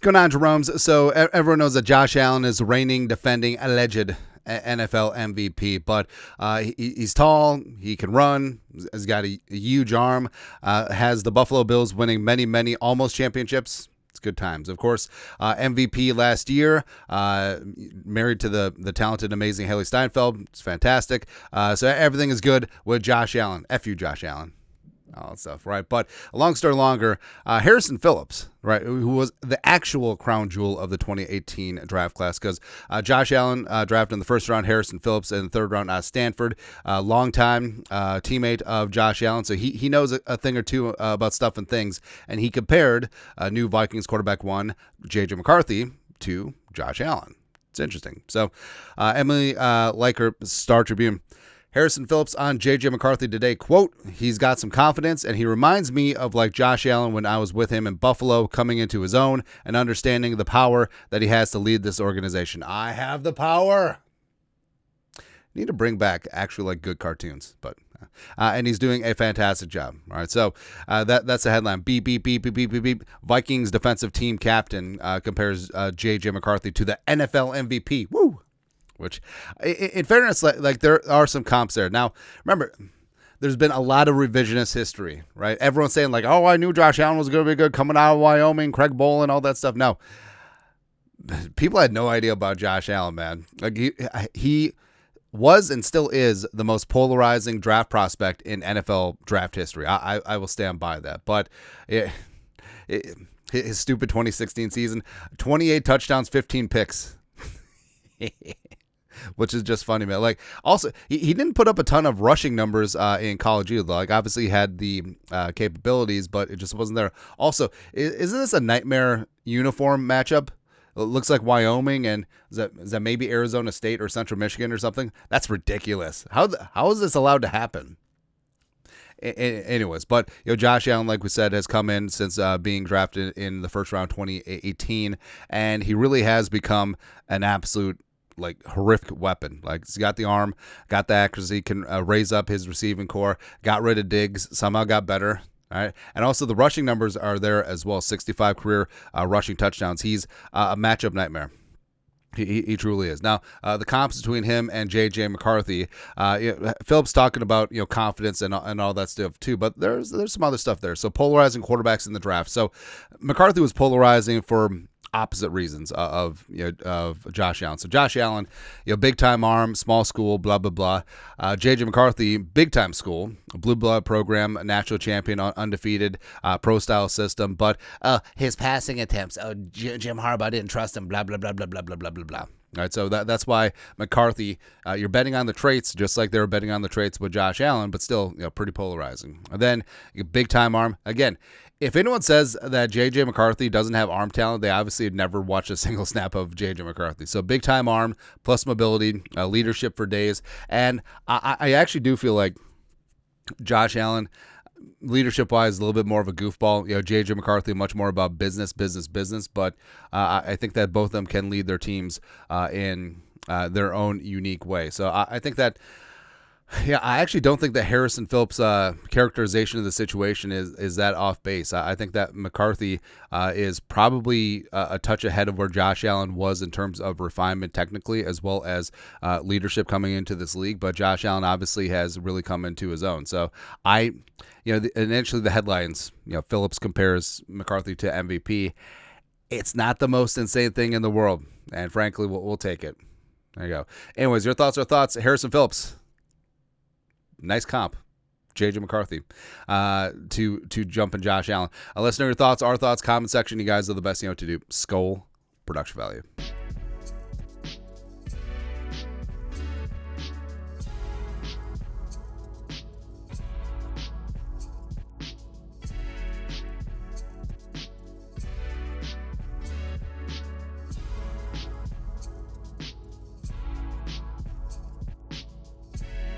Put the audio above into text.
going on, Jeromes? So everyone knows that Josh Allen is reigning, defending, alleged NFL MVP, but he's tall, he can run, has got a huge arm, has the Buffalo Bills winning many almost championships. It's good times. Of course, MVP last year, married to the talented, amazing Haley Steinfeld. It's fantastic. So everything is good with Josh Allen. F you, Josh Allen. All that stuff, right? But a long story longer, Harrison Phillips, right, who was the actual crown jewel of the 2018 draft class, because Josh Allen drafted in the first round, Harrison Phillips in the third round out of Stanford, longtime teammate of Josh Allen, so he knows a thing or two about stuff and things, and he compared new Vikings quarterback one, JJ McCarthy, to Josh Allen. It's interesting. So Emily Liker, Star Tribune, Harrison Phillips on JJ McCarthy today, quote, "He's got some confidence, and he reminds me of like Josh Allen when I was with him in Buffalo, coming into his own and understanding the power that he has to lead this organization. I have the power." Need to bring back actually like good cartoons, but and he's doing a fantastic job. All right, so that's the headline. Beep, beep, beep, beep, beep, beep, beep. Vikings defensive team captain compares JJ McCarthy to the NFL MVP. Woo! Which, in fairness, like there are some comps there. Now, remember, there's been a lot of revisionist history, right? Everyone's saying like, "Oh, I knew Josh Allen was going to be good coming out of Wyoming, Craig Bowl, and all that stuff." No, people had no idea about Josh Allen, man. Like he was and still is the most polarizing draft prospect in NFL draft history. I will stand by that. But his stupid 2016 season, 28 touchdowns, 15 picks. Which is just funny, man. Like, also, he didn't put up a ton of rushing numbers in college either. Like, obviously, he had the capabilities, but it just wasn't there. Also, isn't this a nightmare uniform matchup? It looks like Wyoming, and is that maybe Arizona State or Central Michigan or something? That's ridiculous. How is this allowed to happen? Anyways, but Josh Allen, like we said, has come in since being drafted in the first round 2018, and he really has become an absolute like horrific weapon. Like, he's got the arm, got the accuracy, can raise up his receiving core, got rid of Diggs, somehow got better. All right, and also the rushing numbers are there as well. 65 career rushing touchdowns. He's a matchup nightmare. He truly is. Now, the comps between him and JJ McCarthy, Phillips talking about confidence and all that stuff too, but there's some other stuff there. So polarizing quarterbacks in the draft. So McCarthy was polarizing for opposite reasons of Josh Allen. So Josh Allen, big time arm, small school, blah blah blah. JJ McCarthy, big time school, blue blood program, national champion, undefeated, pro style system, but his passing attempts. Jim Harbaugh didn't trust him. Blah blah blah blah blah blah blah blah blah. All right, so that's why McCarthy, you're betting on the traits, just like they were betting on the traits with Josh Allen, but still, pretty polarizing. And then big time arm again. If anyone says that JJ McCarthy doesn't have arm talent, they obviously have never watched a single snap of JJ McCarthy. So big time arm plus mobility, leadership for days, and I actually do feel like Josh Allen, leadership wise, a little bit more of a goofball. JJ McCarthy much more about business. But I think that both of them can lead their teams in their own unique way. So I think that. Yeah, I actually don't think that Harrison Phillips' characterization of the situation is that off base. I think that McCarthy is probably a touch ahead of where Josh Allen was in terms of refinement technically, as well as leadership coming into this league. But Josh Allen obviously has really come into his own. So initially the headlines, Phillips compares McCarthy to MVP. It's not the most insane thing in the world, and frankly, we'll take it. There you go. Anyways, your thoughts are thoughts. Harrison Phillips. Nice comp, JJ McCarthy, to jump in Josh Allen. Let us know your thoughts, our thoughts, comment section. You guys are the best to do. Skull Production Value.